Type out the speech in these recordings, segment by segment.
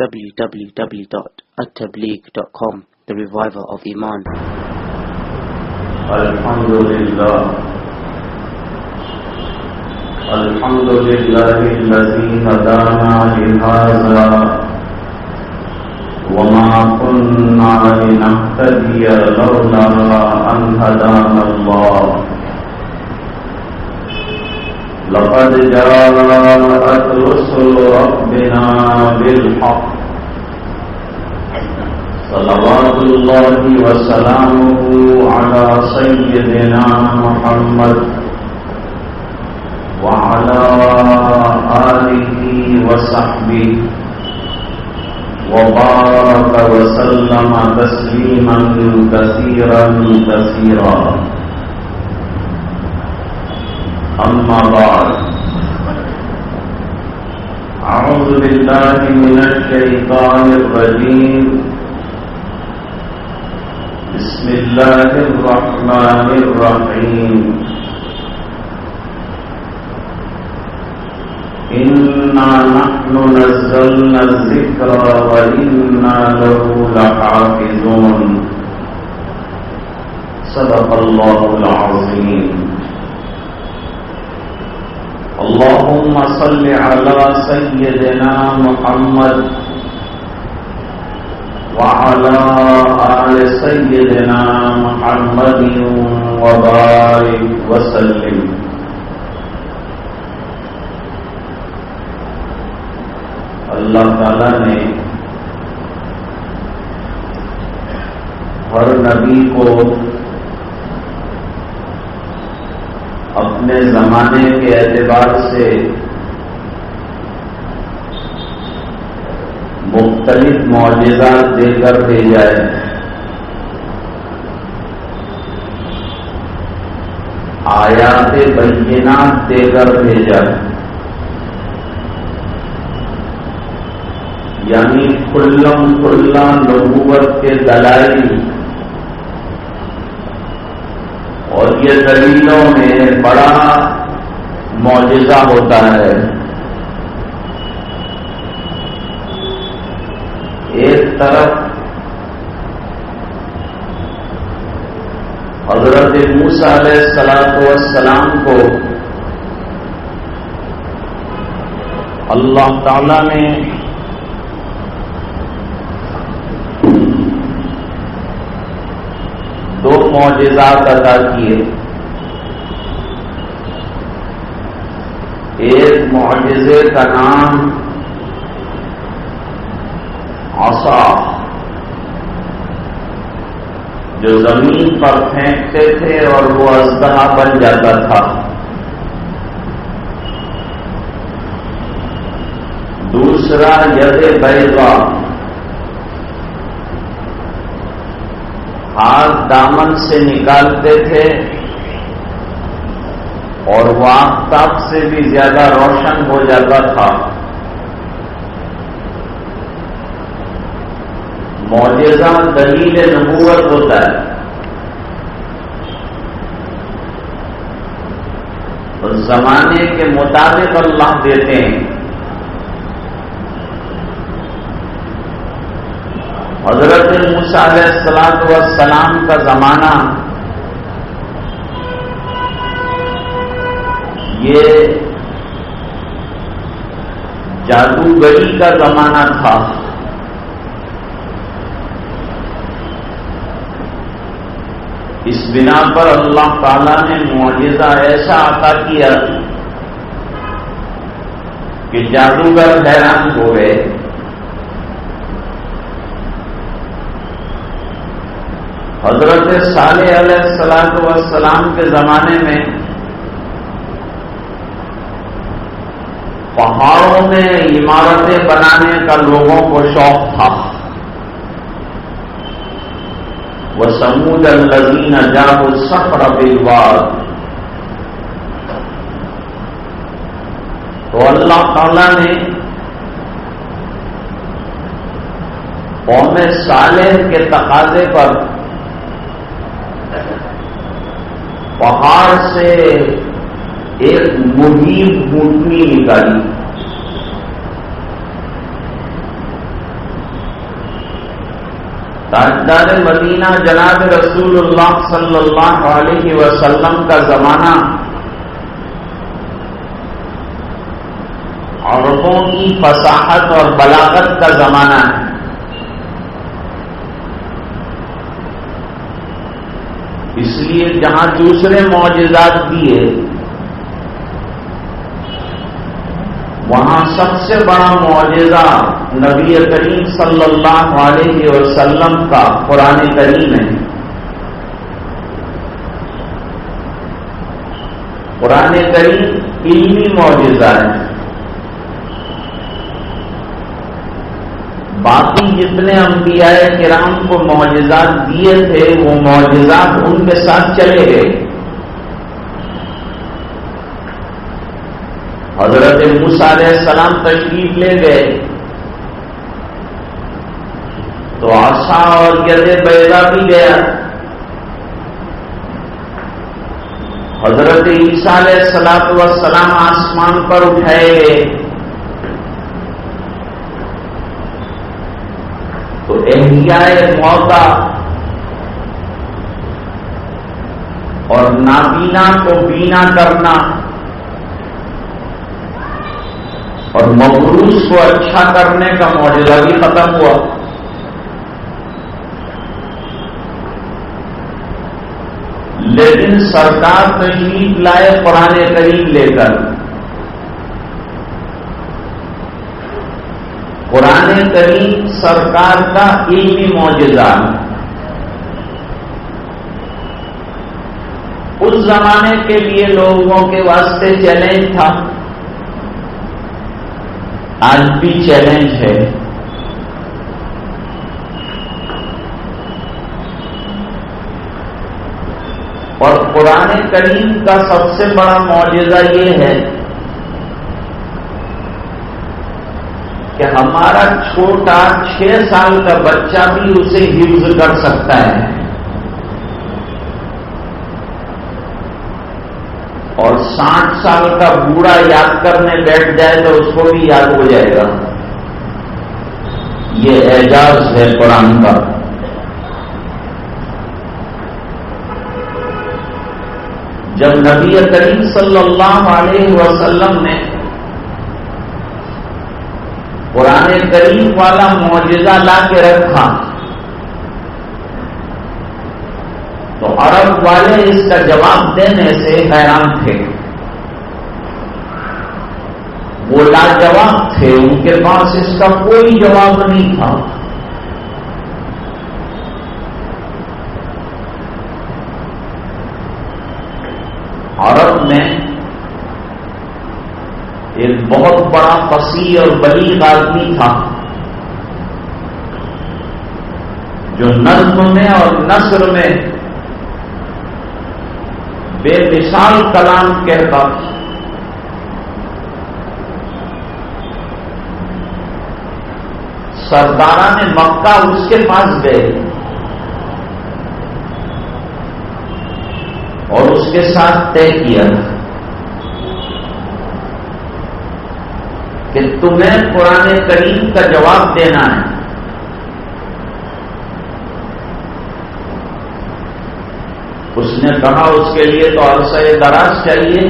www.attableek.com, the reviver of Iman. Alhamdulillah alladhi hadana lihadha wa ma kunna linahtadiya lawla an hadana Allah. لقد جاءت رسل ربنا بالحق صلوات الله وسلامه على سيدنا محمد وعلى آله وصحبه وبارك وسلم تسليما كثيرا كثيرا. أما بعد، أعوذ بالله من الشيطان الرجيم. بسم الله الرحمن الرحيم. إنا نحن نزلنا الذكر وإنا له لحافظون. صدق الله العظيم. اللهم صل على سيدنا محمد وعلى آل سيدنا محمد وبارك وسلم. اللہ تعالیٰ نے ہر نبی کو اپنے زمانے کے اعتبار سے مختلف معجزات دے کر بھیجا ہے. آیات بینات دے کر بھیجا ہے، یعنی کھلم کھلا نبوت کے دلائل، اور یہ دلیلوں میں بڑا معجزہ ہوتا ہے. ایک طرف حضرت موسیٰ علیہ السلام کو اللہ تعالی نے دو معجزات عطا کیے. ایک معجزے کا نام عصا، جو زمین پر پھینکتے تھے اور وہ اژدہا بن جاتا تھا. دوسرا ید بیضا، ہاتھ دامن سے نکالتے تھے اور وہ آفتاب سے بھی زیادہ روشن ہو جاتا تھا. معجزہ دلیل نبوت ہوتا ہے. اور زمانے کے مطابق اللہ دیتے ہیں. حضرت موسیٰ علیہ السلام کا زمانہ یہ جادوگری کا زمانہ تھا. اس بنا پر اللہ تعالیٰ نے معجزہ ایسا عطا کیا کہ جادوگر حیران ہو گئے. حضرت صالح علیہ السلام کے زمانے میں پہاڑوں میں عمارتیں بنانے کا لوگوں کو شوق تھا. وَثَمُودَ الَّذِينَ جَابُوا الصَّخْرَ بِالْوَادِ. تو اللہ تعالیٰ نے قوم صالح کے تقاضے پر پہاڑ سے ایک مہیب اونٹنی نکالی. تاجدار مدینہ جناب رسول اللہ صلی اللہ علیہ وسلم کا زمانہ عربوں کی فصاحت اور بلاغت کا زمانہ ہے. اس لیے جہاں دوسرے معجزات دیے وہاں سب سے بڑا معجزہ نبی کریم صلی اللہ علیہ وسلم کا قرآن کریم ہے. قرآن کریم علمی معجزہ ہے. باقی جتنے انبیاء کرام کو معجزات دیے تھے وہ معجزات ان کے ساتھ چلے گئے. حضرت موسیٰ علیہ السلام تشریف لے گئے تو عصا اور ید بیضا بھی گیا. حضرت عیسیٰ علیہ السلام آسمان پر اٹھائے گئے تو احیاء موتا اور نابینا کو بینا کرنا اور مبروس کو اچھا کرنے کا معجزہ بھی ختم ہوا. لیکن سرکار تشریف لائے قرآن کریم لے کر. قرآن کریم سرکار کا علمی معجزہ. اس زمانے کے لیے لوگوں کے واسطے چیلنج تھا، آج بھی چیلنج ہے. اور قرآن کریم کا سب سے بڑا معجزہ یہ ہے کہ ہمارا چھوٹا 6 سال کا بچہ بھی اسے حفظ کر سکتا ہے اور 60 سال کا بوڑھا یاد کرنے بیٹھ جائے تو اس کو بھی یاد ہو جائے گا. یہ اعجاز ہے قرآن کا. جب نبی کریم صلی اللہ علیہ وسلم نے قرآن کریم والا معجزہ لا کے رکھا تو عرب والے اس کا جواب دینے سے حیران تھے. وہ لاجواب تھے، ان کے پاس اس کا کوئی جواب نہیں تھا. عرب میں ایک بہت بڑا فصیح اور بلیغ آدمی تھا جو نظم میں اور نثر میں بے مثال کلام کہتا تھا. سرداران مکہ اس کے پاس گئے اور اس کے ساتھ طے کیا کہ تمہیں قرآن کریم کا جواب دینا ہے. اس نے کہا اس کے لیے تو عرصہ دراز چاہیے.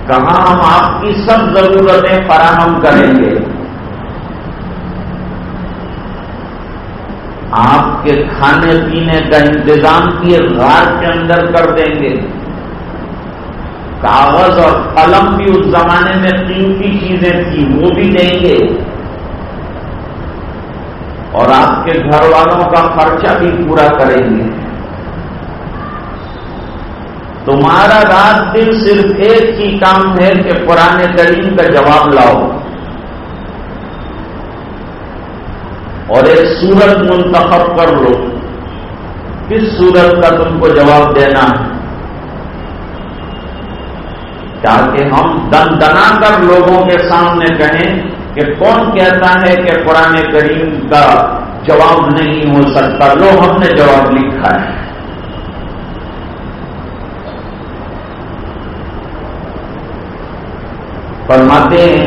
کہا ہم آپ کی سب ضرورتیں فراہم کریں گے، آپ کے کھانے پینے کا انتظام کیے غار کے اندر کر دیں گے. کاغذ اور قلم بھی اس زمانے میں قیمتی چیزیں تھیں وہ بھی دیں گے اور آپ کے گھر والوں کا خرچہ بھی پورا کریں گے. تمہارا رات دن صرف ایک ہی کام ہے کہ قرآن کریم کا جواب لاؤ اور ایک سورت منتخب کر لو. کس سورت کا تم کو جواب دینا ہے تاکہ ہم دن دنا کر لوگوں کے سامنے کہیں کہ کون کہتا ہے کہ قرآن کریم کا جواب نہیں ہو سکتا. لو ہم نے جواب لکھا ہے. فرماتے ہیں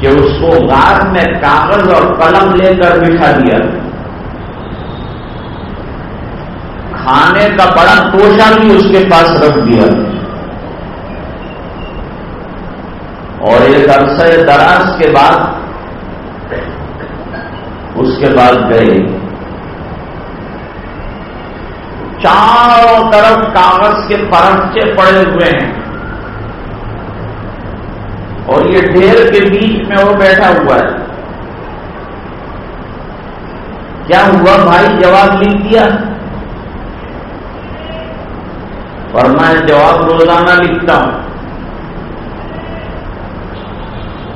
کہ اس کو غار میں کاغذ اور قلم لے کر بٹھا دیا، کھانے کا بڑا توشہ بھی اس کے پاس رکھ دیا، اور ایک عرصہ دراز کے بعد اس کے بعد گئے، چاروں طرف کاغذ کے پرچے پڑے ہوئے ہیں اور یہ ڈھیر کے بیچ میں وہ بیٹھا ہوا ہے۔ کیا ہوا بھائی، جواب لکھ دیا؟ فرمایا جواب روزانہ لکھتا ہوں،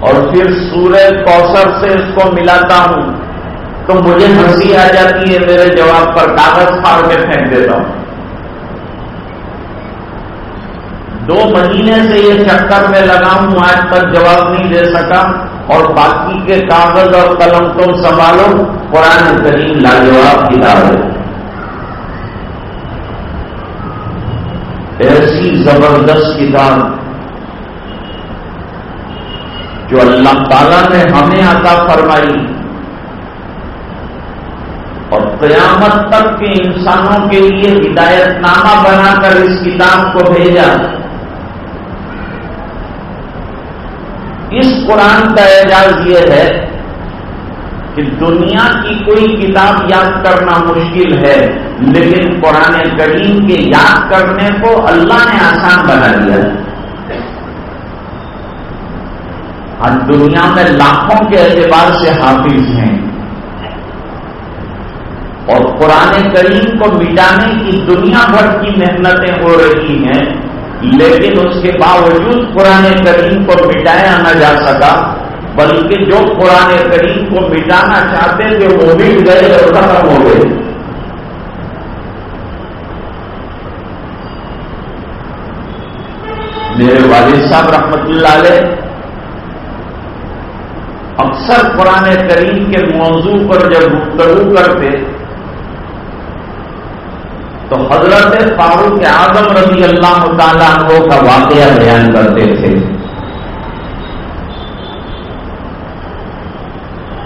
اور پھر سورہ کوثر سے اس کو ملاتا ہوں تو مجھے ہنسی آ جاتی ہے، میرے جواب پر کاغذ پھاڑ کے پھینک دیتا ہوں۔ 2 مہینے سے یہ چکر میں لگا ہوں، آج تک جواب نہیں دے سکا، اور باقی کے کاغذ اور قلم تم سنبھالو، قرآن کریم لاجواب کتاب ہے، ایسی زبردست کتاب جو اللہ تعالیٰ نے ہمیں عطا فرمائی، اور قیامت تک کے انسانوں کے لیے ہدایت نامہ بنا کر اس کتاب کو بھیجا۔ اس قرآن کا اعجاز یہ ہے کہ دنیا کی کوئی کتاب یاد کرنا مشکل ہے، لیکن قرآن کریم کے یاد کرنے کو اللہ نے آسان بنا دیا۔ آج دنیا میں لاکھوں کے اعتبار سے حافظ ہیں، اور قرآن کریم کو مٹانے کی دنیا بھر کی محنتیں ہو رہی ہیں، لیکن اس کے باوجود قرآن کریم کو مٹایا نہ جا سکا، بلکہ جو قرآن کریم کو مٹانا چاہتے تھے وہ مٹ گئے اور ختم ہو گئے۔ میرے والد صاحب رحمت اللہ علیہ اکثر قرآن کریم کے موضوع پر جب گفتگو کرتے تو حضرت فاروق اعظم رضی اللہ تعالیٰ عنہ کا واقعہ بیان کرتے تھے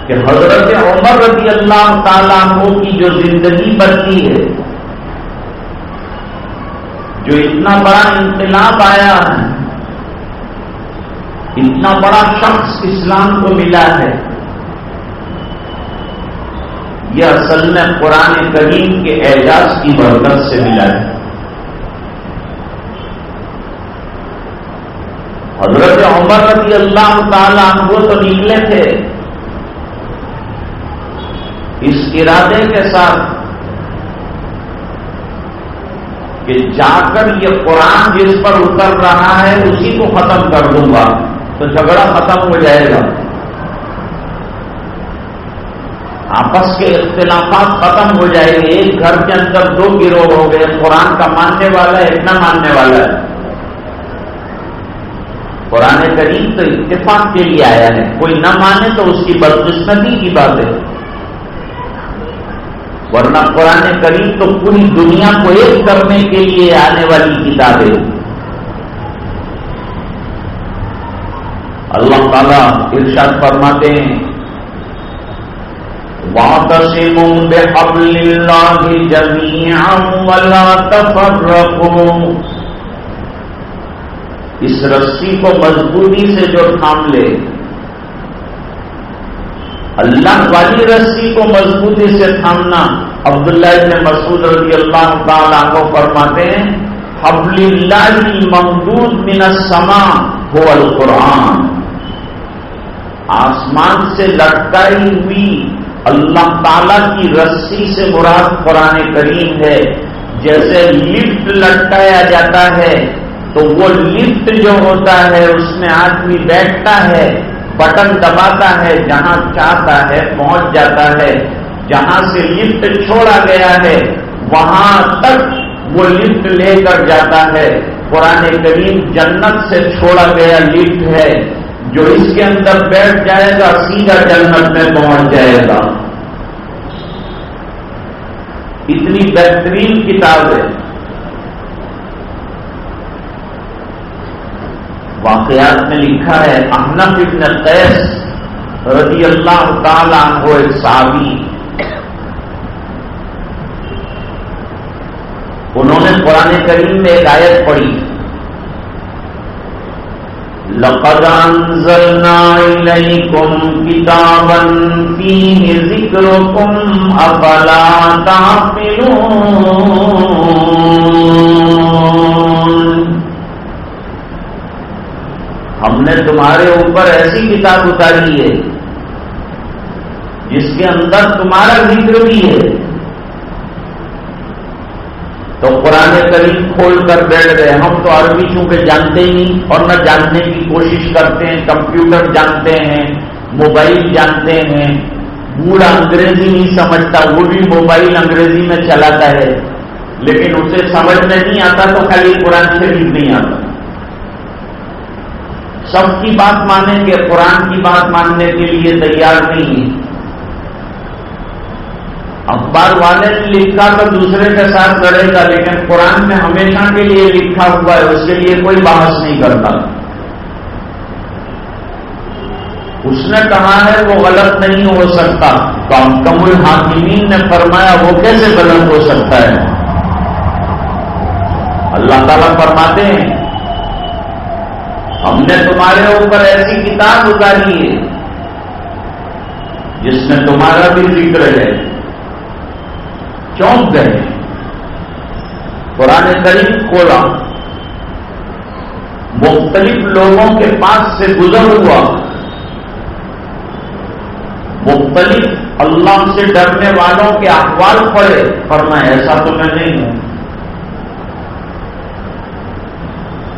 کہ حضرت عمر رضی اللہ تعالیٰ عنہ کی جو زندگی بنتی ہے، جو اتنا بڑا انقلاب آیا ہے، اتنا بڑا شخص اسلام کو ملا ہے، یہ اصل میں قرآن کریم کے اعجاز کی برکت سے ملا ہے۔ حضرت عمر رضی اللہ تعالیٰ عنہ تو نکلے تھے اس ارادے کے ساتھ کہ جا کر یہ قرآن جس پر اتر رہا ہے اسی کو ختم کر دوں گا تو جھگڑا ختم ہو جائے گا، آپس کے اختلافات ختم ہو جائیں گے۔ ایک گھر کے اندر 2 گروہ ہو گئے، قرآن کا ماننے والا ہے، ایک نہ ماننے والا ہے۔ قرآن کریم تو اتفاق کے لیے آیا ہے، کوئی نہ مانے تو اس کی بدقسمتی کی بات ہے، ورنہ قرآن کریم تو پوری دنیا کو ایک کرنے کے لیے آنے والی کتاب ہے۔ اللہ تعالیٰ ارشاد فرماتے ہیں وَاعْتَصِمُوا بِحَبْلِ اللَّهِ جَمِيعًا وَلَا تَفَرَّقُوا، اس رسی کو مضبوطی سے جو تھام لے، اللہ والی رسی کو مضبوطی سے تھامنا۔ عبداللہ بن مسعود رضی اللہ تعالیٰ عنہ فرماتے ہیں حبل اللہ الممدود من السماء هو القرآن، آسمان سے لٹکائی ہوئی اللہ تعالیٰ کی رسی سے مراد قرآن کریم ہے۔ جیسے لفٹ لٹکایا جاتا ہے تو وہ لفٹ جو ہوتا ہے اس میں آدمی بیٹھتا ہے، بٹن دباتا ہے، جہاں چاہتا ہے پہنچ جاتا ہے، جہاں سے لفٹ چھوڑا گیا ہے وہاں تک وہ لفٹ لے کر جاتا ہے۔ قرآن کریم جنت سے چھوڑا گیا لفٹ ہے، جو اس کے اندر بیٹھ جائے گا سیدھا جنت میں پہنچ جائے گا۔ اتنی بہترین کتاب ہے۔ واقعات میں لکھا ہے احنف ابن قیس رضی اللہ تعالیٰ عنہ ایک صحابی، انہوں نے قرآن کریم میں ایک آیت پڑھی، لَقَدْ أَنزَلْنَا إِلَيْكُمْ كِتَابًا فِيهِ ذِكْرُكُمْ أَفَلَا تَعْقِلُونَ۔ ہم نے تمہارے اوپر ایسی کتاب اتاری ہے جس کے اندر تمہارا ذکر بھی ہے، تو قرآن کریم کھول کر بیٹھ گئے۔ ہم تو عربی چونکہ جانتے ہی نہیں اور نہ جاننے کی کوشش کرتے ہیں، کمپیوٹر جانتے ہیں، موبائل جانتے ہیں، بوڑھا انگریزی نہیں سمجھتا، وہ بھی موبائل انگریزی میں چلاتا ہے، لیکن اسے سمجھ میں نہیں آتا تو خالی قرآن شریف نہیں آتا۔ سب کی بات مانیں گے، قرآن کی بات ماننے کے لیے تیار نہیں ہے۔ اخبار والے نے لکھا تو دوسرے کے ساتھ لڑے گا، لیکن قرآن میں ہمیشہ کے لیے لکھا ہوا ہے، اس کے لیے کوئی بحث نہیں کرتا۔ اس نے کہا ہے وہ غلط نہیں ہو سکتا، تو محکم الحاکمین نے فرمایا وہ کیسے غلط ہو سکتا ہے؟ اللہ تعالیٰ فرماتے ہیں ہم نے تمہارے اوپر ایسی کتاب اتاری ہے جس میں تمہارا بھی ذکر ہے۔ چونک گئے، قرآن کریم کھولا، مختلف لوگوں کے پاس سے گزر ہوا، مختلف اللہ سے ڈرنے والوں کے احوال پڑھے، فرمایا ایسا تو میں نہیں ہوں۔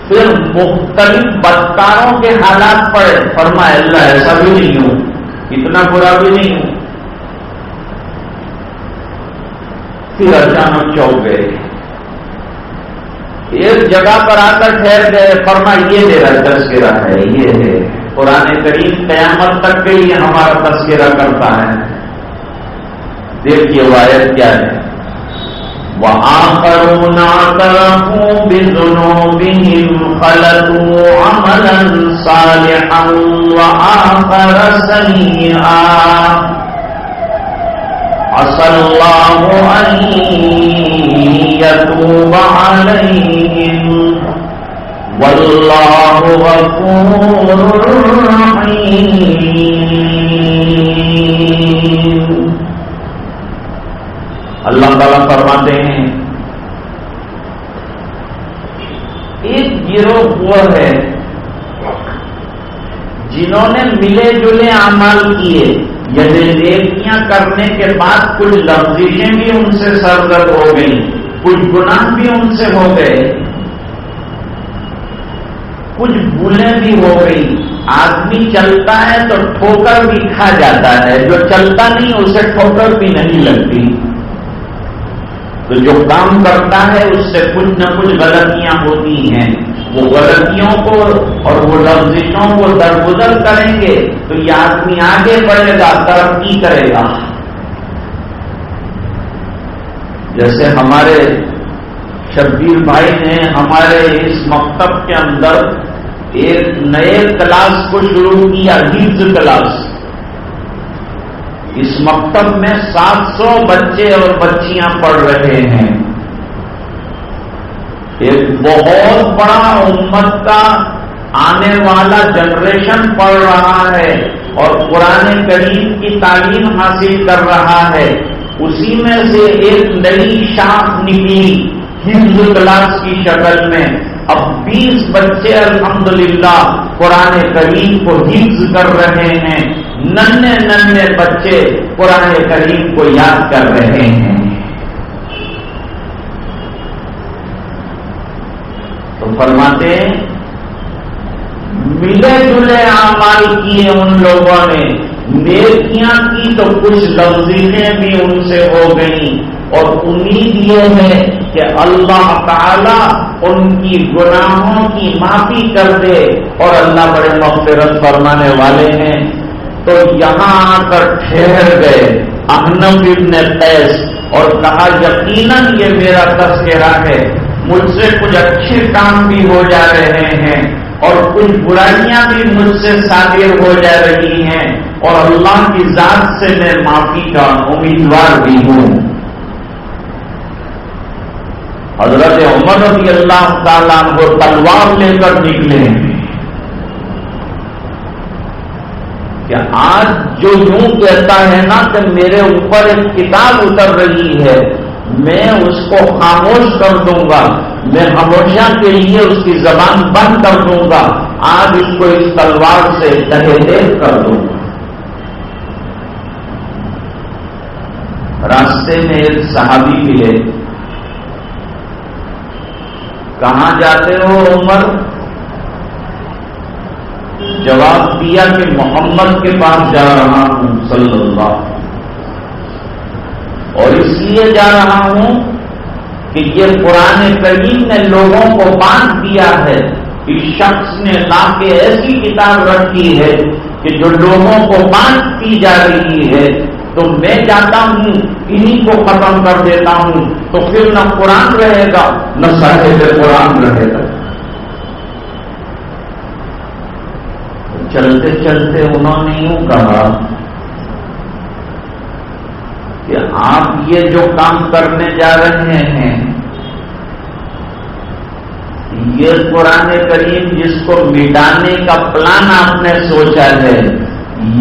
پھر مختلف بدکاروں کے حالات پڑھے، فرمایا اللہ ایسا بھی نہیں ہوں، اتنا برا بھی نہیں ہوں۔ پھر اچانک چوک گئے، ایک جگہ پر آ کر ٹھہر گئے، فرمایا یہ میرا تذکرہ ہے، یہ ہے قرآن کریم قیامت تک کے لیے ہمارا تذکرہ کرتا ہے۔ دیکھیے وہ آیت کیا ہے، وَآخَرُونَ اعْتَرَفُوا بِذُنُوبِهِمْ خَلَطُوا عَمَلًا صَالِحًا وَآخَرَ سَيِّئًا عَسَى اللَّهُ أَن يَتُوبَ عَلَيْهِمْ وَاللَّهُ غَفُورٌ رَحِيمٌ۔ اللہ تعالیٰ فرماتے ہیں ایک گروہ وہ ہے جنہوں نے ملے جلے اعمال کیے، یعنی نیکیاں کرنے کے بعد کچھ لفظیں بھی ان سے سرزد ہو گئی، کچھ گناہ بھی ان سے ہو گئے، کچھ بھولیں بھی ہو گئی۔ آدمی چلتا ہے تو ٹھوکر بھی کھا جاتا ہے، جو چلتا نہیں اسے ٹھوکر بھی نہیں لگتی، تو جو کام کرتا ہے اس سے کچھ نہ کچھ غلطیاں ہوتی ہیں۔ وہ غلطیوں کو اور وہ لفظوں کو درگزر کریں گے تو یہ آدمی آگے بڑھے گا، ترقی کرے گا۔ جیسے ہمارے شبیر بھائی نے ہمارے اس مکتب کے اندر ایک نئے کلاس کو شروع کیا، حفظ کلاس۔ اس مکتب میں 700 بچے اور بچیاں پڑھ رہے ہیں۔ ایک بہت بڑا امت کا آنے والا جنریشن پڑھ رہا ہے اور قرآن کریم کی تعلیم حاصل کر رہا ہے۔ اسی میں سے ایک نئی شاخ نکلی حفظ کلاس کی شکل میں۔ اب 20 بچے الحمدللہ قرآن کریم کو حفظ کر رہے ہیں، ننھے ننھے بچے قرآن کریم کو یاد کر رہے ہیں۔ تو فرماتے ہیں ملے جلے اعمال کیے ان لوگوں نے، نیکیاں کی تو کچھ لفظیں بھی ان سے ہو گئیں، اور امید یہ ہے کہ اللہ تعالی ان کی گناہوں کی معافی کر دے، اور اللہ بڑے مغفرت فرمانے والے ہیں۔ تو یہاں آ کر ٹھہر گئے احنف ابن قیس اور کہا یقیناً یہ میرا تذکرہ ہے، مجھ سے کچھ اچھے کام بھی ہو جا رہے ہیں، اور کچھ برائیاں بھی مجھ سے صادر ہو جا رہی ہیں اور اللہ کی ذات سے میں معافی کا امیدوار بھی ہوں۔ حضرت عمر رضی اللہ تعالیٰ عنہ تلوار لے کر نکلے کہ آج جو یوں کہتا ہے نا کہ میرے اوپر ایک کتاب اتر رہی ہے، میں اس کو خاموش کر دوں گا، میں ہمیشہ کے لیے اس کی زبان بند کر دوں گا، آج اس کو اس تلوار سے تہہ دیر کر دوں گا۔ راستے میں ایک صحابی ملے، کہاں جاتے ہو عمر؟ جواب دیا کہ محمد کے پاس جا رہا ہوں صلی اللہ، اور اس لیے جا رہا ہوں کہ یہ قرآن کریم نے لوگوں کو باندھ دیا ہے، اس شخص نے لا کے ایسی کتاب رکھی ہے کہ جو لوگوں کو باندھتی جا رہی ہے، تو میں جاتا ہوں انہی کو ختم کر دیتا ہوں، تو پھر نہ قرآن رہے گا نہ صاحب قرآن رہے گا۔ چلتے چلتے انہوں نے یوں کہا کہ آپ یہ جو کام کرنے جا رہے ہیں، یہ قرآن کریم جس کو مٹانے کا پلان آپ نے سوچا ہے،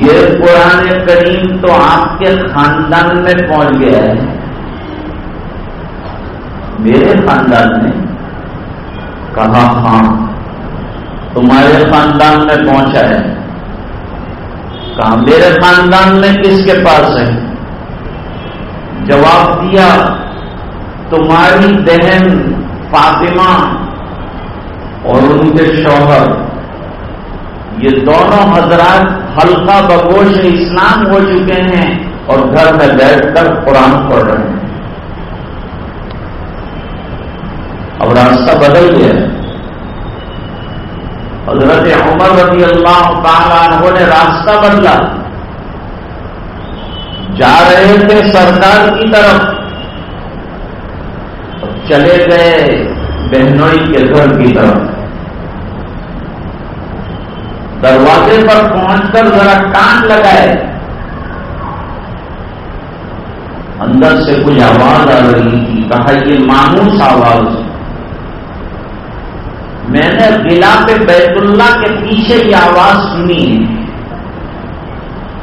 یہ قرآن کریم تو آپ کے خاندان میں پہنچ گیا ہے۔ میرے خاندان میں؟ کہا ہاں، تمہارے خاندان میں پہنچا ہے۔ کہا میرے خاندان میں کس کے پاس ہے؟ جواب دیا تمہاری بہن فاطمہ اور ان کے شوہر، یہ دونوں حضرات حلقہ بگوش اسلام ہو چکے ہیں اور گھر میں بیٹھ کر قرآن پڑھ رہے ہیں۔ اب راستہ بدل گیا۔ حضرت عمر رضی اللہ تعالیٰ عنہ نے راستہ بدلا، جا رہے تھے سردار کی طرف، چلے گئے بہنوئی کے گھر کی طرف۔ دروازے پر پہنچ کر ذرا کان لگائے، اندر سے کوئی آواز آ رہی تھی۔ کہا یہ مانوس آواز ہے۔ میں نے غلاف بیت اللہ کے پیچھے یہ آواز سنی ہے۔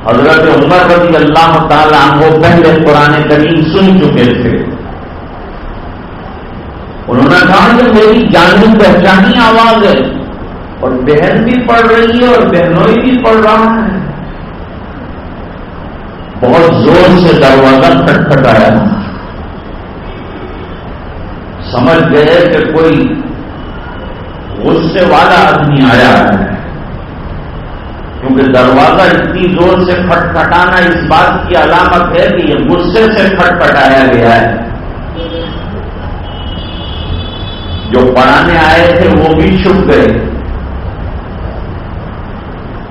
حضرت عمر رضی اللہ تعالیٰ عنہ پہلے قرآن کریم سن چکے تھے۔ انہوں نے کہا کہ میری جانی پہچانی آواز ہے، اور بہن بھی پڑھ رہی ہے اور بہنوئی بھی پڑھ رہا ہے۔ بہت زور سے دروازہ کھٹکھٹایا، سمجھ گئے کہ کوئی غصے والا آدمی آیا ہے، کیونکہ دروازہ اتنی زور سے کھٹکھٹانا اس بات کی علامت ہے کہ یہ غصے سے کھٹکھٹایا گیا ہے۔ جو پڑھانے آئے تھے وہ بھی چھپ گئے،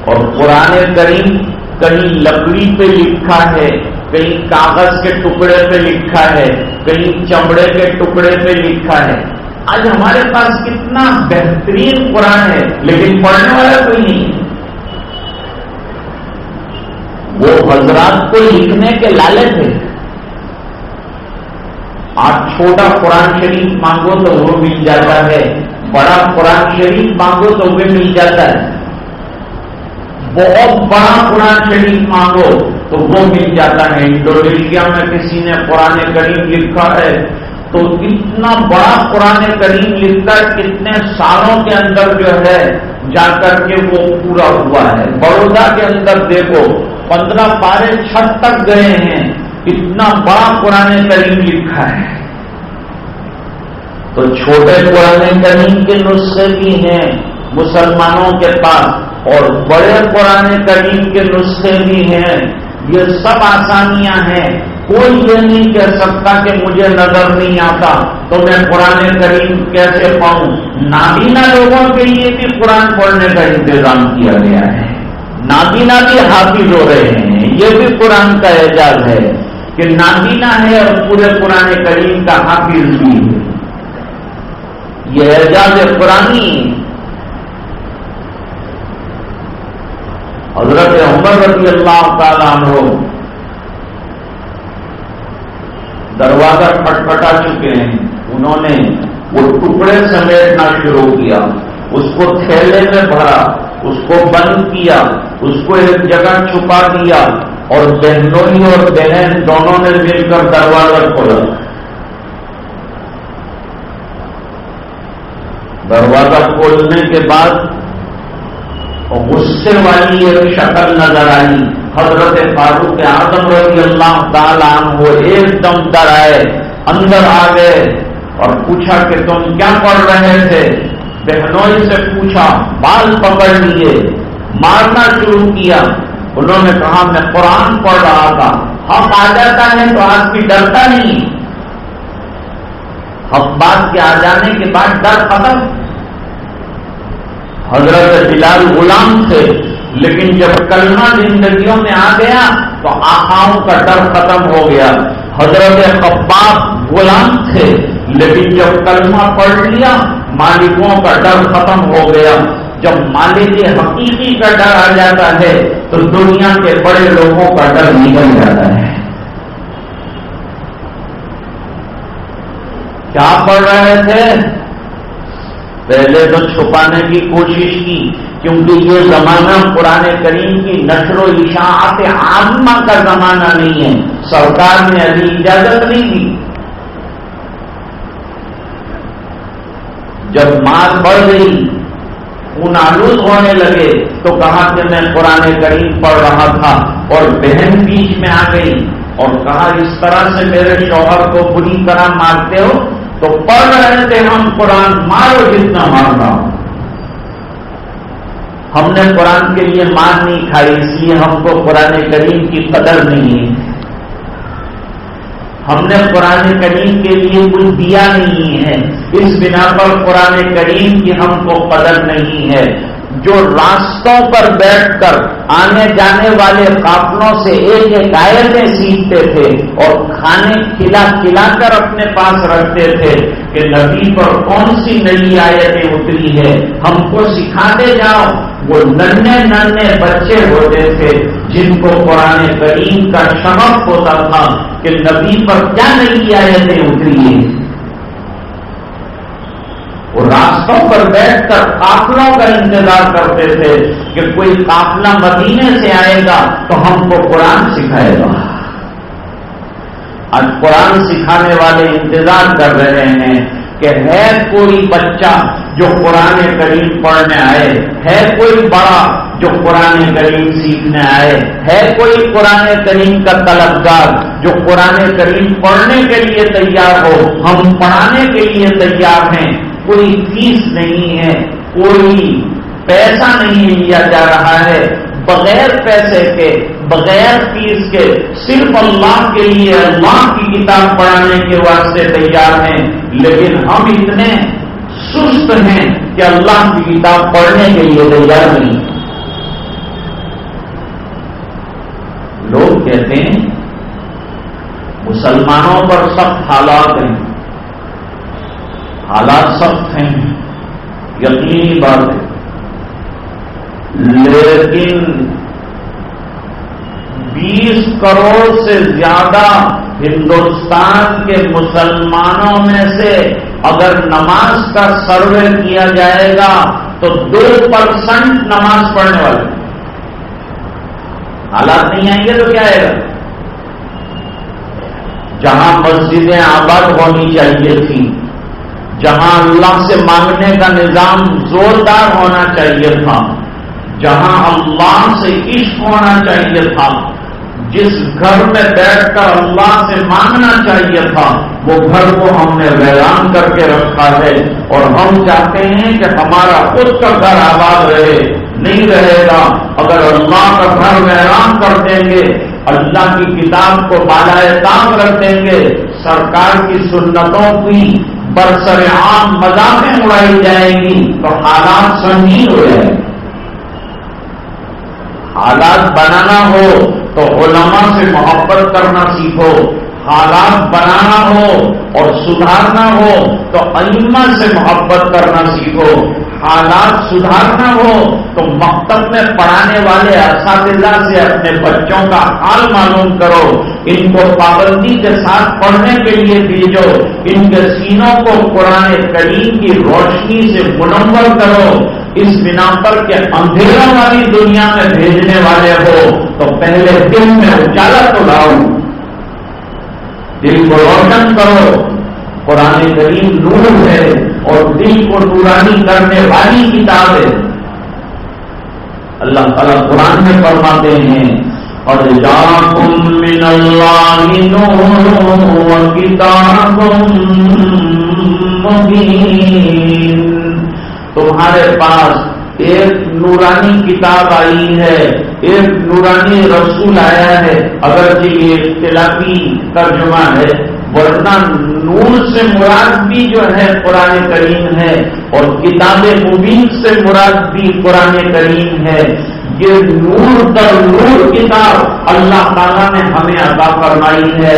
اور قرآن کریم کہیں لکڑی پہ لکھا ہے، کہیں کاغذ کے ٹکڑے پہ لکھا ہے، کہیں چمڑے کے ٹکڑے پہ لکھا ہے۔ آج ہمارے پاس کتنا بہترین قرآن ہے، لیکن پڑھنے والا کوئی نہیں۔ وہ حضرات کو لکھنے کے لالے تھے۔ آپ چھوٹا قرآن شریف مانگو تو وہ مل جاتا ہے، بڑا قرآن شریف مانگو تو وہ مل جاتا ہے، بہت بڑا قرآن شریف مانگو تو وہ مل جاتا ہے۔ انڈونیشیا میں کسی نے قرآن کریم لکھا ہے تو اتنا بڑا قرآن کریم لکھا ہے، کتنے سالوں کے اندر جو ہے جا کر کے وہ پورا ہوا ہے۔ بڑودا کے اندر دیکھو 15 پارے چھت تک گئے ہیں، اتنا بڑا قرآن کریم لکھا ہے۔ تو چھوٹے قرآن کریم کے نسخے بھی ہیں مسلمانوں کے پاس، اور بڑے قرآن کریم کے نسخے بھی ہیں۔ یہ سب آسانیاں ہیں۔ کوئی یہ نہیں کہہ سکتا کہ مجھے نظر نہیں آتا تو میں قرآن کریم کیسے پڑھوں۔ نابینا لوگوں کے لیے بھی قرآن پڑھنے کا انتظام کیا گیا ہے، نابینا بھی حافظ ہو رہے ہیں۔ یہ بھی قرآن کا اعجاز ہے کہ نابینا ہے اور پورے قرآن کریم کا حافظ بھی ہے۔ یہ اعجاز قرآنی حضرت عمر رضی اللہ تعالیٰ عنہ دروازہ کھٹکھٹا چکے ہیں. انہوں نے وہ ٹکڑے سمیٹنا شروع کیا، اس کو تھیلے میں بھرا، اس کو بند کیا، اس کو ایک جگہ چھپا دیا، اور بہنوئی اور بہن دونوں نے مل کر دروازہ کھولا. دروازہ کھولنے کے بعد غصے والی ایک شکل نظر آئی. حضرت فاروق اعظم رضی اللہ تعالیٰ عنہ ایک دم ڈر آئے، اندر آ گئے اور پوچھا کہ تم کیا پڑھ رہے تھے؟ بہنوئی سے پوچھا، بال پکڑ لیے، مارنا شروع کیا. انہوں نے کہا میں قرآن پڑھ رہا تھا. حق آ جاتا ہے تو آدمی ڈرتا نہیں، حق بات کے آ جانے کے بعد ڈر ختم. حضرت بلال غلام تھے، لیکن جب کلمہ زندگیوں میں آ گیا تو آقاؤں کا ڈر ختم ہو گیا. حضرت خباب غلام تھے، لیکن جب کلمہ پڑھ لیا مالکوں کا ڈر ختم ہو گیا. جب مالک حقیقی کا ڈر آ جاتا ہے تو دنیا کے بڑے لوگوں کا ڈر نکل جاتا ہے. کیا پڑھ رہے تھے؟ پہلے تو چھپانے کی کوشش کی، کیونکہ یہ زمانہ قرآن کریم کی نشر و اشاعت عامہ کا زمانہ نہیں ہے. سرکار نے ابھی اجازت نہیں دی. جب مار بڑھ گئی، خون آلود ہونے لگے تو کہا کہ میں قرآن کریم پڑھ رہا تھا، اور بہن بیچ میں آ گئی اور کہا اس طرح سے میرے شوہر کو بری طرح مارتے ہو؟ تو پڑھ رہے تھے ہم قرآن، مارو جتنا مارنا. ہم نے قرآن کے لیے مار نہیں کھائی، اس لیے ہم کو قرآن کریم کی قدر نہیں ہے. ہم نے قرآن کریم کے لیے کچھ دیا نہیں ہے، اس بنا پر قرآن کریم کی ہم کو قدر نہیں ہے. جو راستوں پر بیٹھ کر آنے جانے والے قافلوں سے ایک ایک آیتیں سیکھتے تھے اور کھانے کھلا کر اپنے پاس رکھتے تھے کہ نبی پر کون سی نئی آیتیں اتری ہے، ہم کو سکھاتے جاؤ. وہ ننھے بچے ہوتے تھے جن کو قرآن کریم کا شوق ہوتا تھا کہ نبی پر کیا نئی آیتیں اتری ہیں. وہ راستوں پر بیٹھ کر قافلوں کا انتظار کرتے تھے کہ کوئی قافلہ مدینے سے آئے گا تو ہم کو قرآن سکھائے گا. آج قرآن سکھانے والے انتظار کر رہے ہیں کہ ہے کوئی بچہ جو قرآن کریم پڑھنے آئے، ہے کوئی بڑا جو قرآن کریم سیکھنے آئے، ہے کوئی قرآن کریم کا طلبگار جو قرآن کریم پڑھنے کے لیے تیار ہو. ہم پڑھانے کے لیے تیار ہیں. کوئی فیس نہیں ہے، کوئی پیسہ نہیں لیا جا رہا ہے. بغیر پیسے کے، بغیر فیس کے، صرف اللہ کے لیے اللہ کی کتاب پڑھانے کے واسطے تیار ہیں. لیکن ہم اتنے سست ہیں کہ اللہ کی کتاب پڑھنے کے لیے تیار نہیں. لوگ کہتے ہیں مسلمانوں پر سخت حالات ہیں. حالات سخت ہیں، یقینی بات ہے، لیکن 20 کروڑ سے زیادہ ہندوستان کے مسلمانوں میں سے اگر نماز کا سروے کیا جائے گا تو 2% نماز پڑھنے والے. حالات نہیں آئیں گے تو کیا آئے گا؟ جہاں مسجدیں آباد ہونی چاہیے تھیں، جہاں اللہ سے مانگنے کا نظام زوردار ہونا چاہیے تھا، جہاں اللہ سے عشق ہونا چاہیے تھا، جس گھر میں بیٹھ کر اللہ سے مانگنا چاہیے تھا، وہ گھر کو ہم نے ویران کر کے رکھا ہے. اور ہم چاہتے ہیں کہ ہمارا خود کا گھر آباد رہے. نہیں رہے گا. اگر اللہ کا گھر ویران کر دیں گے، اللہ کی کتاب کو بالائے طاق رکھ دیں گے، سرکار کی سنتوں کی برسر عام مذاقیں اڑائی جائیں گی تو حالات سنگین ہو جائیں گے. حالات بنانا ہو تو علماء سے محبت کرنا سیکھو. حالات بنانا ہو اور سدھارنا ہو تو ائمہ سے محبت کرنا سیکھو. حالات سدھارنا ہو تو مکتب میں پڑھانے والے اساتذہ سے اپنے بچوں کا حال معلوم کرو، ان کو پابندی کے ساتھ پڑھنے کے لیے بھیجو، ان کے سینوں کو قرآن کریم کی روشنی سے منور کرو۔ اس بنا پر کہ اندھیروں والی دنیا میں بھیجنے والے ہو تو پہلے دل میں اجالا تو لاؤ، دل کو روشن کرو۔ قرآن کریم نور ہے اور دل کو نورانی کرنے والی کتاب ہے۔ اللہ تعالیٰ قرآن میں فرماتے ہیں اور جاءکم من اللہ نور وکتاب مبین، تمہارے پاس ایک نورانی کتاب آئی ہے، ایک نورانی رسول آیا ہے۔ اگرچہ یہ اختلافی ترجمہ ہے، ورنہ نور سے مراد بھی جو ہے قرآن کریم ہے اور کتاب مبین سے مراد بھی قرآن کریم ہے۔ یہ نور در نور کتاب اللہ تعالیٰ نے ہمیں عطا فرمائی ہے۔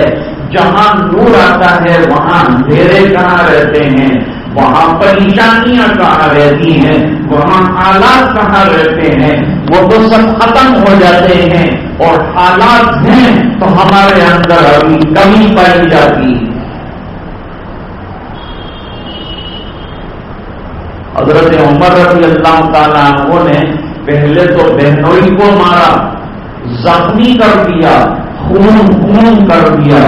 جہاں نور آتا ہے وہاں اندھیرے کہاں رہتے ہیں، وہاں پریشانیاں کہاں رہتی ہیں، وہاں حالات کہاں رہتے ہیں، وہ تو سب ختم ہو جاتے ہیں، اور حالات ہیں تو ہمارے اندر ابھی کمی پائی جاتی ہے۔ حضرت عمر رضی اللہ تعالیٰ عنہ نے پہلے تو بہنوئی کو مارا، زخمی کر دیا، خون کر دیا۔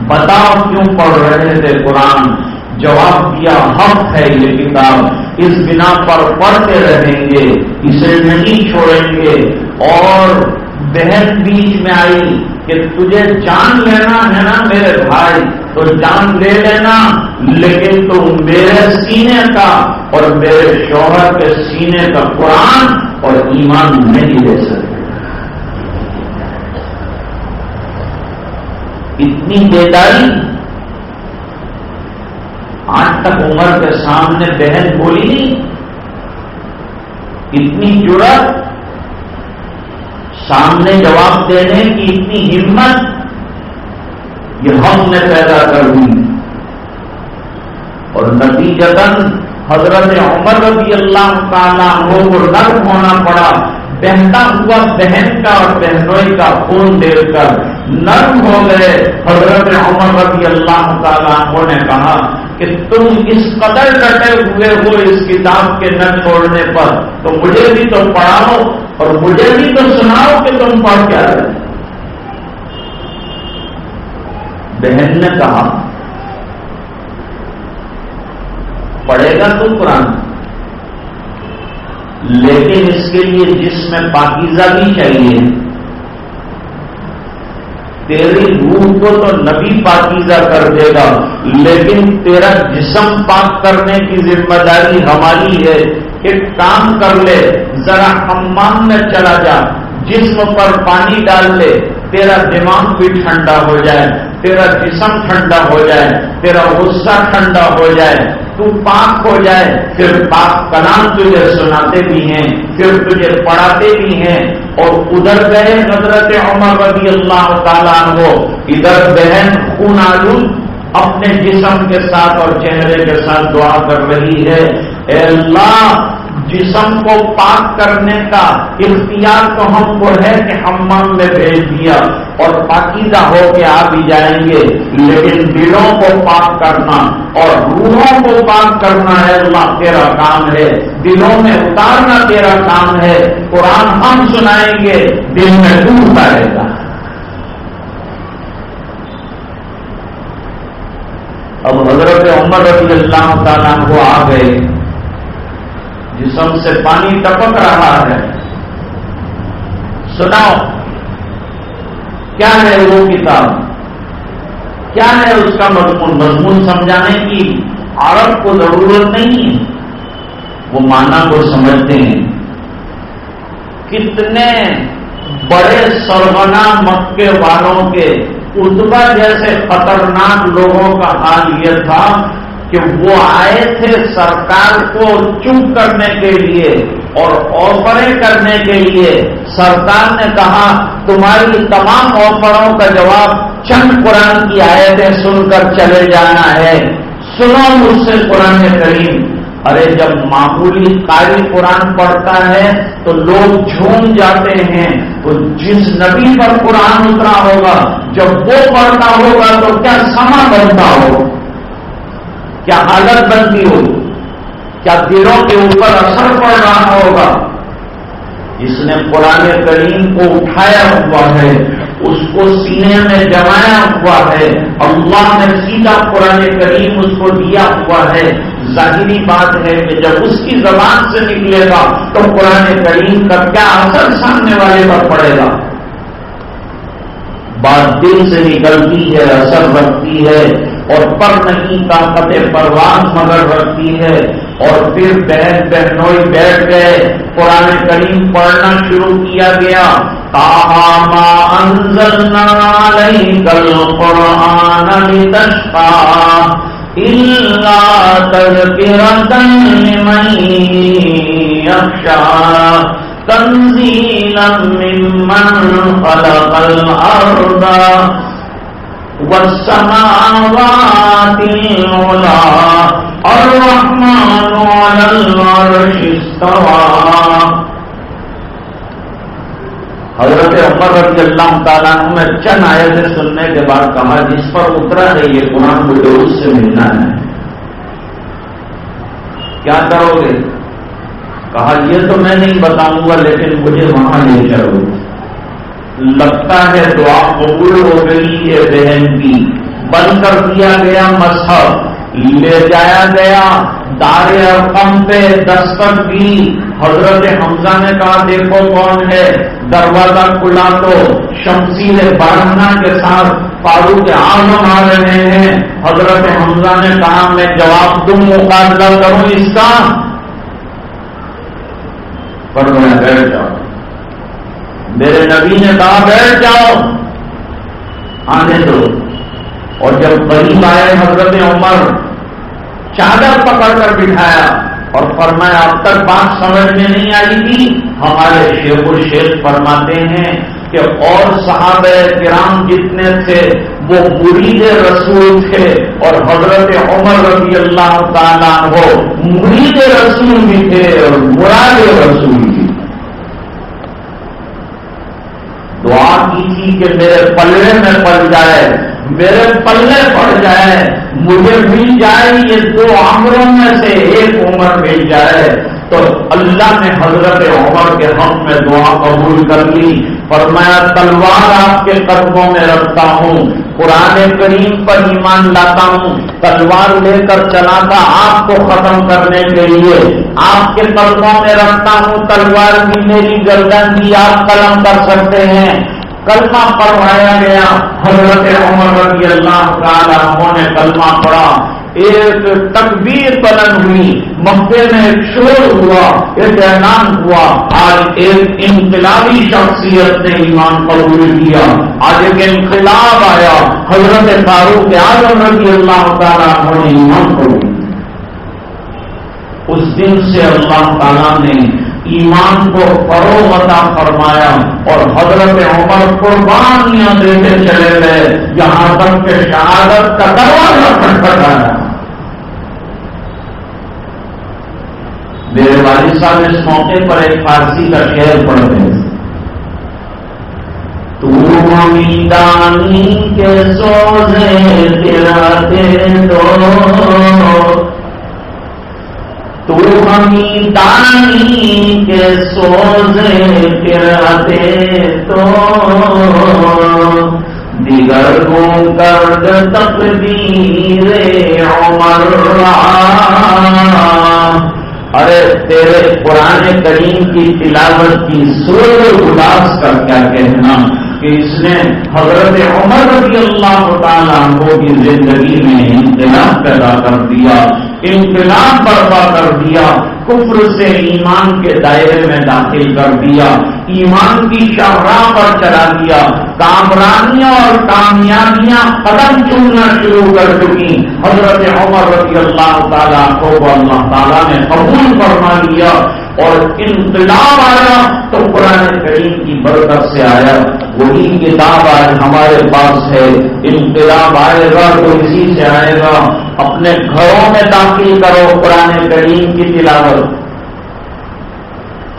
بتاؤ کیوں پڑھ رہے تھے قرآن؟ جواب دیا حق ہے یہ کتاب، اس بنا پر پڑھتے رہیں گے، اسے نہیں چھوڑیں گے۔ اور بہن بیچ میں آئی کہ تجھے جان لینا ہے نا میرے بھائی تو جان لے لینا، لیکن تم میرے سینے کا اور میرے شوہر کے سینے کا قرآن اور ایمان نہیں لے سکتے۔ اتنی بیداری آج تک عمر کے سامنے بہن بولی نہیں، اتنی جرأت، سامنے جواب دینے کی اتنی ہمت، یہ ہم نے پیدا کر دی۔ اور نتیجتاً حضرت عمر رضی اللہ تعالیٰ عنہ کو نرم ہونا پڑا، بہتا ہوا بہن کا اور بہنوئی کا خون دیکھ کر نرم ہو گئے۔ حضرت عمر رضی اللہ تعالیٰ عنہ نے کہا کہ تم اس قدر ڈٹے ہوئے ہو اس کتاب کے نہ چھوڑنے پر، تو مجھے بھی تو پڑھاؤ اور مجھے بھی تو سناؤ کہ تم پڑھ کیا رہے۔ بہن نے کہا پڑھے گا تو قرآن، لیکن اس کے لیے جسم میں پاکیزہ بھی چاہیے۔ تیری روح کو تو نبی پاکیزہ کر دے گا، لیکن تیرا جسم پاک کرنے کی ذمہ داری ہماری ہے۔ ایک کام کر لے، ذرا حمام میں چلا جا، جسم پر پانی ڈال لے، تیرا دماغ بھی ٹھنڈا ہو جائے، تیرا جسم ٹھنڈا ہو جائے، تیرا غصہ ٹھنڈا ہو جائے، تو پاک ہو جائے، پھر پاک کلام تجھے سناتے بھی ہیں، پھر تجھے پڑھاتے بھی ہیں۔ اور ادھر گئے حضرت عمر رضی اللہ تعالیٰ عنہ، ادھر بہن خون آلود اپنے جسم کے ساتھ اور چہرے کے ساتھ دعا کر رہی ہے، اے اللہ جسم کو پاک کرنے کا اختیار تو ہم کو ہے کہ حمام میں بھیج دیا اور پاکیزہ ہو کے آ بھی جائیں گے، لیکن دلوں کو پاک کرنا اور روحوں کو پاک کرنا ہے اللہ تیرا کام ہے، دلوں میں اتارنا تیرا کام ہے۔ قرآن ہم سنائیں گے، دل میں ڈوبتا رہے گا۔ اب حضرت عمر رضی اللہ تعالیٰ کو آ گئے، جسم سے پانی ٹپک رہا ہے، سناؤ کیا ہے وہ کتاب، کیا ہے اس کا مضمون؟ مضمون سمجھانے کی عرب کو ضرورت نہیں ہے، وہ معنی کو سمجھتے ہیں۔ کتنے بڑے سرغنہ مکے والوں کے اتبا جیسے خطرناک لوگوں کا حال یہ تھا کہ وہ آئے تھے سرکار کو چپ کرنے کے لیے اور آفریں کرنے کے لیے۔ سرکار نے کہا تمہاری تمام آفروں کا جواب چند قرآن کی آیتیں سن کر چلے جانا ہے، سنو مجھ سے قرآن کریم۔ ارے جب معمولی قاری قرآن پڑھتا ہے تو لوگ جھوم جاتے ہیں، تو جس نبی پر قرآن اترا ہوگا جب وہ پڑھتا ہوگا تو کیا سما بنتا ہو، کیا حالت بنتی ہو، کیا دلوں کے اوپر اثر پڑ رہا ہوگا۔ جس نے قرآن کریم کو اٹھایا ہوا ہے، اس کو سینے میں جمایا ہوا ہے، اللہ نے سیدھا قرآن کریم اس کو دیا ہوا ہے، ظاہری بات ہے کہ جب اس کی زبان سے نکلے گا تو قرآن کریم کا کیا اثر سامنے والے پر پڑے گا۔ بات دل سے نکلتی ہے، اثر رکھتی ہے، اور پر نہیں طاقت پرواز مگر رکھتی ہے۔ اور پھر بہن بہنوئی بیٹھ گئے، قرآن کریم پڑھنا شروع کیا گیا۔ ما انزلنا علیک القرآن لتشقى الا تذکرۃ لمن یخشى تنزیلا ممن خلق الارض والسماوات العلی الرحمن علی العرش استوى۔ حضرت عمر رضی اللہ تعالیٰ عنہ میں چند آیتیں سننے کے بعد کہا جس پر اترا ہے یہ قرآن مجھے اس سے ملنا ہے، کیا کرو گے؟ کہا یہ تو میں نہیں بتاؤں گا لیکن مجھے وہاں لے چلو۔ لگتا ہے دعا قبول ہو گئی ہے بہن کی، بند کر دیا گیا مصحف، لے جایا گیا دار ارقم پہ، دستک دی۔ حضرت حمزہ نے کہا دیکھو کون ہے، دروازہ کھلا تو شمشیر برہنہ کے ساتھ فاروق اعظم آ رہے ہیں۔ حضرت حمزہ نے کہا میں جواب دوں، مقابلہ کروں اس کا؟ فرمایا بیٹھ جاؤ۔ میرے نبی نے کہا بیٹھ جاؤ، آنے دو۔ اور جب قریب آئے حضرت عمر چادر پکڑ کر بٹھایا اور فرمایا اب تک بات سمجھ میں نہیں آئی تھی؟ ہمارے شیخ الشیخ فرماتے ہیں کہ اور صحابہ کرام جتنے تھے وہ مرید رسول تھے، اور حضرت عمر رضی اللہ تعالیٰ عنہ مرید رسول بھی تھے اور مراد رسول بھی۔ دعا کی تھی کہ میرے پلے میں پڑ جائے، میرے پلے پڑ جائے، مجھے مل جائے یہ دو عمروں میں سے ایک عمر مل جائے۔ تو اللہ نے حضرت عمر کے حق میں دعا قبول کر لی۔ فرمایا تلوار آپ کے قدموں میں رکھتا ہوں، قرآن کریم پر ایمان لاتا ہوں، تلوار لے کر چلا تھا آپ کو ختم کرنے کے لیے، آپ کے قدموں میں رکھتا ہوں، تلوار بھی میری گردن بھی آپ قلم کر سکتے ہیں۔ کلمہ پڑھوایا گیا، حضرت عمر رضی اللہ تعالیٰ عنہ نے کلمہ پڑھا، ایک تکبیر بلند ہوئی، مکے میں ایک شور ہوا، ایک اعلان ہوا، آج ایک انقلابی شخصیت نے ایمان قبول کیا، آج ایک انقلاب آیا، حضرت فاروق اعظم رضی اللہ تعالیٰ عنہ نے ایمان قبول کیا۔ اس دن سے اللہ تعالیٰ نے ایمان کو فروغ عطا فرمایا اور حضرت عمر قربانیاں دیتے چلے گئے، یہاں تک کہ شہادت کا دروازہ کھٹکھٹایا۔ میرے والد صاحب اس موقع پر ایک فارسی کا شعر پڑھتے ہیں، تو امیدانی کے سوزے تیراتے تو امیدانی کے سوزے تیراتے تو دیگر کو کرد تقدیر عمر ارے تیرے قرآن کریم کی تلاوت کی سر اداس کا کیا کہنا کہ اس نے حضرت عمر رضی اللہ تعالیٰ عنہ کی زندگی میں انقلاب پیدا کر دیا، انقلاب برپا کر دیا، کفر سے ایمان کے دائرے میں داخل کر دیا، ایمان کی شاہراہ پر چلا دیا، کامرانیاں اور کامیابیاں قدم چومنا شروع کر چکی۔ حضرت عمر رضی اللہ تعالیٰ کو اللہ تعالیٰ نے قبول فرما لیا اور انقلاب آیا تو قرآن کریم کی برکت سے آیا۔ وہی کتاب آج ہمارے پاس ہے. انقلاب آئے گا تو اسی سے آئے گا. اپنے گھروں میں داخل کرو قرآن کریم کی تلاوت،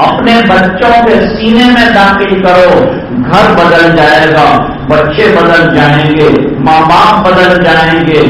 اپنے بچوں کے سینے میں داخل کرو، گھر بدل جائے گا، بچے بدل جائیں گے، ماں باپ بدل جائیں گے،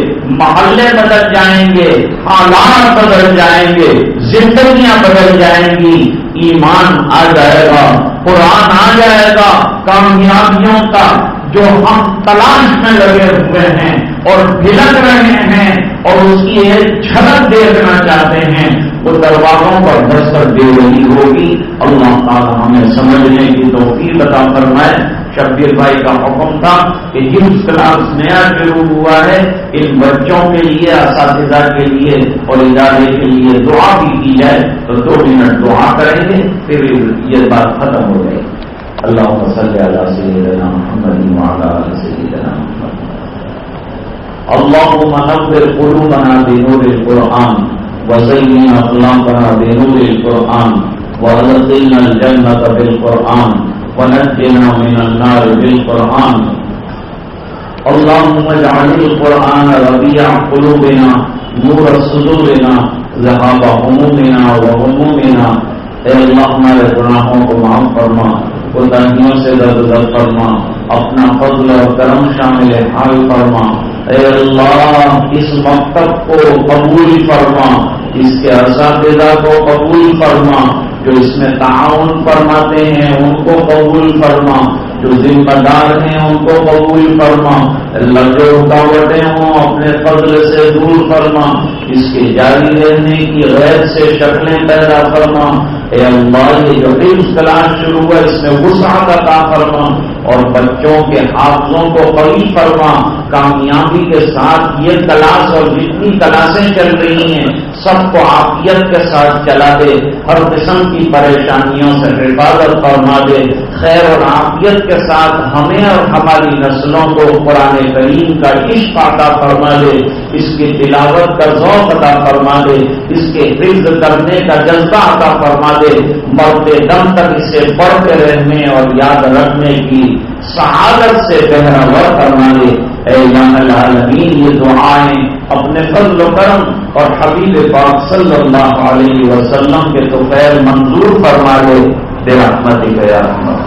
محلے بدل جائیں گے، حالات بدل جائیں گے، زندگیاں بدل جائیں گی. ایمان آ جائے گا، قرآن آ جائے گا. کامیابیوں کا جو ہم تلاش میں لگے ہوئے ہیں اور بھلک رہے ہیں اور اس کی ایک جھلک دیکھنا چاہتے ہیں، وہ دروازوں پر دستک دے رہی ہوگی. اللہ تعالی ہمیں سمجھنے کی توفیق عطا فرمائے. شبیر بھائی کا حکم تھا کہ جس کلاس نیا شروع ہوا ہے ان بچوں کے لیے، اساتذہ کے لیے اور ادارے کے لیے دعا بھی کی جائے. تو 2 منٹ دعا کریں گے، پھر یہ بات ختم ہو گئی. اللہم صلی علی سیدنا محمد وعلی آل سیدنا محمد. اللہم نور قلوبنا بنور القرآن وزین اخلاقنا بنور القرآن وادخلنا الجنة بالقرآن ونجنا من النار بالقرآن. اللهم اجعل القرآن ربيع قلوبنا نور صدورنا ذهاب همومنا وغمومنا. اے اللہ ہمارے گناہوں کو معاف فرما، کوتاہیوں سے درگزر فرما، اپنا فضل اور کرم شامل حال فرما. اے اللہ اس مکتب کو قبول فرما، اس کے اساتذہ کو قبول فرما، جو اس میں تعاون فرماتے ہیں ان کو قبول فرما، جو ذمہ دار ہیں ان کو قبول فرما. اللہ جو رکاوٹیں ہوں اپنے فضل سے دور فرما، اس کے جاری رہنے کی غیر سے شکلیں پیدا فرما. اے اللہ یہ جو حفظ کلاس شروع ہے اس میں وسعت عطا فرما اور بچوں کے حافظوں کو قوی فرما. کامیابی کے ساتھ یہ کلاس اور جتنی کلاسیں چل رہی ہیں سب کو عافیت کے ساتھ چلا دے، ہر قسم کی پریشانیوں سے حفاظت فرما دے. خیر اور عافیت کے ساتھ ہمیں اور ہماری نسلوں کو قرآن کریم کا عشق عطا فرما دے، اس کی تلاوت کا ذوق عطا فرما دے، اس کے حفظ کرنے کا جذبہ عطا فرما دے. مرتے دم تک اسے پڑھتے رہنے اور یاد رکھنے کی سعادت سے بہرور فرما دے. اے الہ العالمین یہ دعائیں اپنے فضل و کرم اور حبیب پاک صلی اللہ علیہ وسلم کے طفیل منظور فرما دے برحمتک یا رحمت.